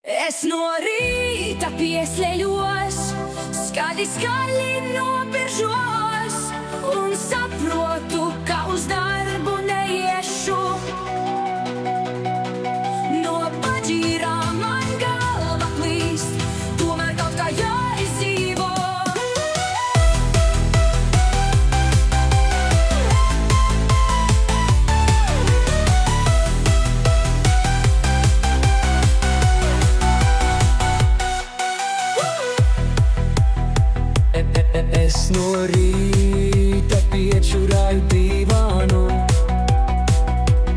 Es no rīta piesleļos, skaļi nobiržos un saprotu, ka uz darbu neiešu. No paģīrām man galva plīst, tomēr kaut kā jāizdzīvo. Es no rīta piečurāju divānu,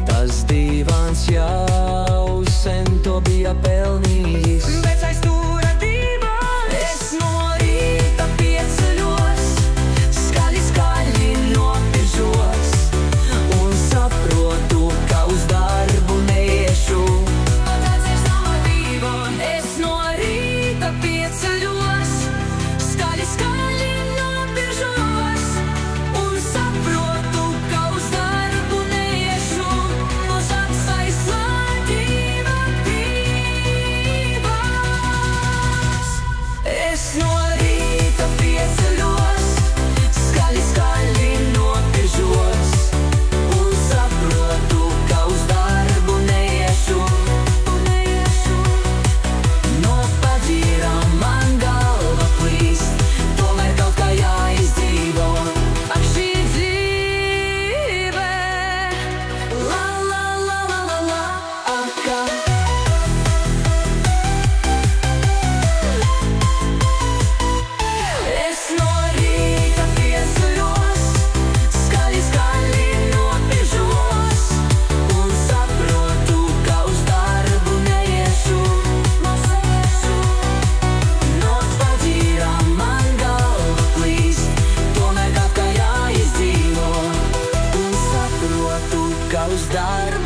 tas divāns jau sen to bija pelnījis. Bet aiz stūra divāns es no rīta pieceļos, skaļi nobiržos un saprotu, ka uz darbu neiešu. Tāds es no divāns es no rīta pieceļos, skaļi nobiržos un saprotu, ka uz darbu neiešu. No šāds aizslēgība divās. Es no rīta pieceļos, skaļi nobiržos Un saprotu, ka uz darbu neiešu. No paģīrām man galva plīst, tomēr kaut kā jāizdzīvo. Ak, šī dzīve, la la la la la la, Aka. es no rīta pieceļos, skaļi nobiržos Un saprotu, ka uz darbu neiešu. No paģīrām man galva plīst, tomēr kaut kā jāizdzīvo. Un saprotu, ka uz darbu